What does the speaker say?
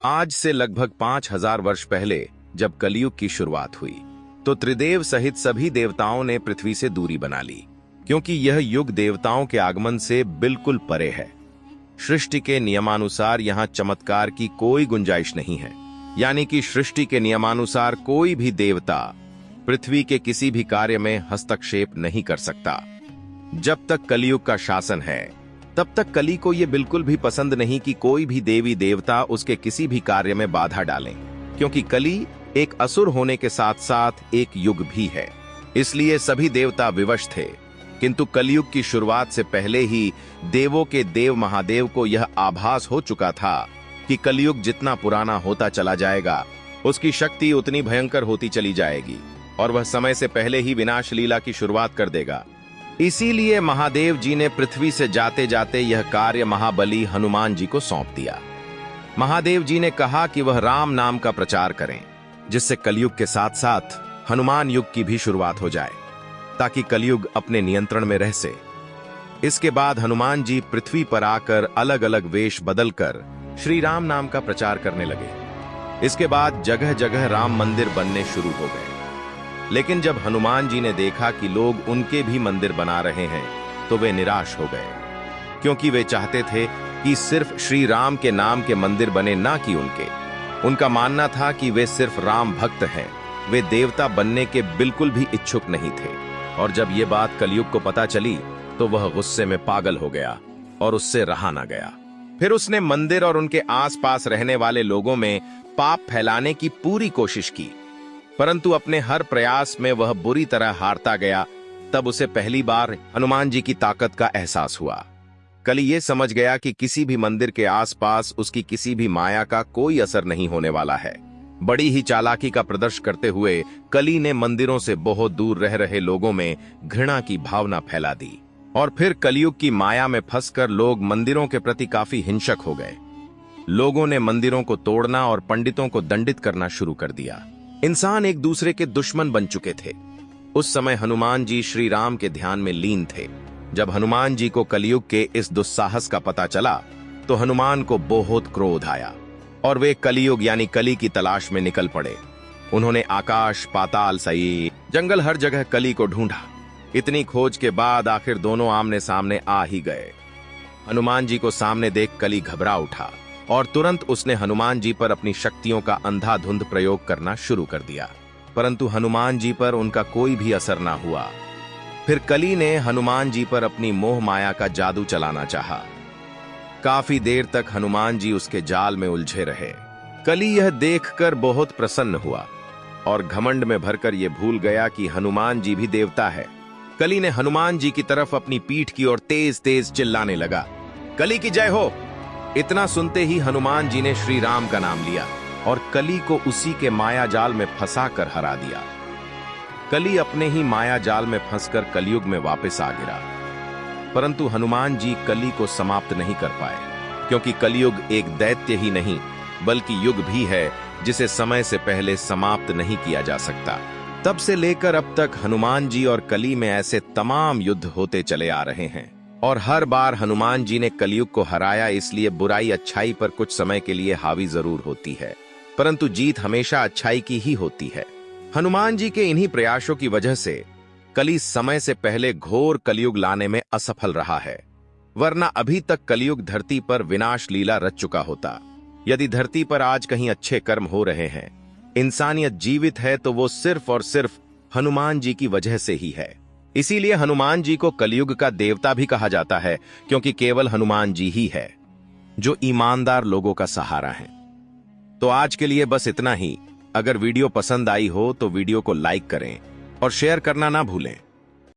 आज से लगभग 5000 वर्ष पहले जब कलयुग की शुरुआत हुई तो त्रिदेव सहित सभी देवताओं ने पृथ्वी से दूरी बना ली, क्योंकि यह युग देवताओं के आगमन से बिल्कुल परे है। सृष्टि के नियमानुसार यहाँ चमत्कार की कोई गुंजाइश नहीं है। यानी कि सृष्टि के नियमानुसार कोई भी देवता पृथ्वी के किसी भी कार्य में हस्तक्षेप नहीं कर सकता। जब तक कलयुग का शासन है तब तक कली को यह बिल्कुल भी पसंद नहीं कि कोई भी देवी देवता उसके किसी भी कार्य में बाधा डालें, क्योंकि कली एक असुर होने के साथ साथ एक युग भी है। इसलिए सभी देवता विवश थे। किंतु कलयुग की शुरुआत से पहले ही देवों के देव महादेव को यह आभास हो चुका था कि कलयुग जितना पुराना होता चला जाएगा उसकी शक्ति उतनी भयंकर होती चली जाएगी और वह समय से पहले ही विनाश लीला की शुरुआत कर देगा। इसीलिए महादेव जी ने पृथ्वी से जाते जाते यह कार्य महाबली हनुमान जी को सौंप दिया। महादेव जी ने कहा कि वह राम नाम का प्रचार करें, जिससे कलयुग के साथ साथ हनुमान युग की भी शुरुआत हो जाए, ताकि कलयुग अपने नियंत्रण में रह से। इसके बाद हनुमान जी पृथ्वी पर आकर अलग अलग वेश बदलकर श्री राम नाम का प्रचार करने लगे। इसके बाद जगह जगह राम मंदिर बनने शुरू हो गए। लेकिन जब हनुमान जी ने देखा कि लोग उनके भी मंदिर बना रहे हैं तो वे निराश हो गए, क्योंकि वे चाहते थे कि सिर्फ श्री राम के नाम के मंदिर बने, ना कि उनके। उनका मानना था कि वे सिर्फ राम भक्त हैं, वे देवता बनने के बिल्कुल भी इच्छुक नहीं थे। और जब ये बात कलयुग को पता चली तो वह गुस्से में पागल हो गया और उससे रहा ना गया। फिर उसने मंदिर और उनके आसपास रहने वाले लोगों में पाप फैलाने की पूरी कोशिश की, परंतु अपने हर प्रयास में वह बुरी तरह हारता गया। तब उसे पहली बार हनुमान जी की ताकत का एहसास हुआ। कली ये समझ गया कि किसी भी मंदिर के आसपास उसकी किसी भी माया का कोई असर नहीं होने वाला है। बड़ी ही चालाकी का प्रदर्शन करते हुए कली ने मंदिरों से बहुत दूर रह रहे लोगों में घृणा की भावना फैला दी। और फिर कलयुग की माया में फंसकर लोग मंदिरों के प्रति काफी हिंसक हो गए। लोगों ने मंदिरों को तोड़ना और पंडितों को दंडित करना शुरू कर दिया। इंसान एक दूसरे के दुश्मन बन चुके थे। उस समय हनुमान जी श्री राम के ध्यान में लीन थे। जब हनुमान जी को कलयुग के इस दुस्साहस का पता चला तो हनुमान को बहुत क्रोध आया और वे कलयुग यानी कली की तलाश में निकल पड़े। उन्होंने आकाश, पाताल, सही जंगल, हर जगह कली को ढूंढा। इतनी खोज के बाद आखिर दोनों आमने सामने आ ही गए। हनुमान जी को सामने देख कली घबरा उठा और तुरंत उसने हनुमान जी पर अपनी शक्तियों का अंधाधुंध प्रयोग करना शुरू कर दिया, परंतु हनुमान जी पर उनका कोई भी असर ना हुआ। फिर कली ने हनुमान जी पर अपनी मोह माया का जादू चलाना चाहा। काफी देर तक हनुमान जी उसके जाल में उलझे रहे। कली यह देखकर बहुत प्रसन्न हुआ और घमंड में भरकर यह भूल गया कि हनुमान जी भी देवता है। कली ने हनुमान जी की तरफ अपनी पीठ की ओर तेज तेज चिल्लाने लगा, कली की जय हो। इतना सुनते ही हनुमान जी ने श्री राम का नाम लिया और कली को उसी के माया जाल में फंसाकर हरा दिया। कली अपने ही माया जाल में फंसकर कलयुग में वापस आ गिरा, परंतु हनुमान जी कली को समाप्त नहीं कर पाए, क्योंकि कलयुग एक दैत्य ही नहीं बल्कि युग भी है जिसे समय से पहले समाप्त नहीं किया जा सकता। तब से लेकर अब तक हनुमान जी और कली में ऐसे तमाम युद्ध होते चले आ रहे हैं और हर बार हनुमान जी ने कलयुग को हराया। इसलिए बुराई अच्छाई पर कुछ समय के लिए हावी जरूर होती है, परंतु जीत हमेशा अच्छाई की ही होती है। हनुमान जी के इन्हीं प्रयासों की वजह से कली समय से पहले घोर कलयुग लाने में असफल रहा है, वरना अभी तक कलयुग धरती पर विनाश लीला रच चुका होता। यदि धरती पर आज कहीं अच्छे कर्म हो रहे हैं, इंसानियत जीवित है, तो वो सिर्फ और सिर्फ हनुमान जी की वजह से ही है। इसीलिए हनुमान जी को कलयुग का देवता भी कहा जाता है, क्योंकि केवल हनुमान जी ही है जो ईमानदार लोगों का सहारा है। तो आज के लिए बस इतना ही। अगर वीडियो पसंद आई हो तो वीडियो को लाइक करें और शेयर करना ना भूलें।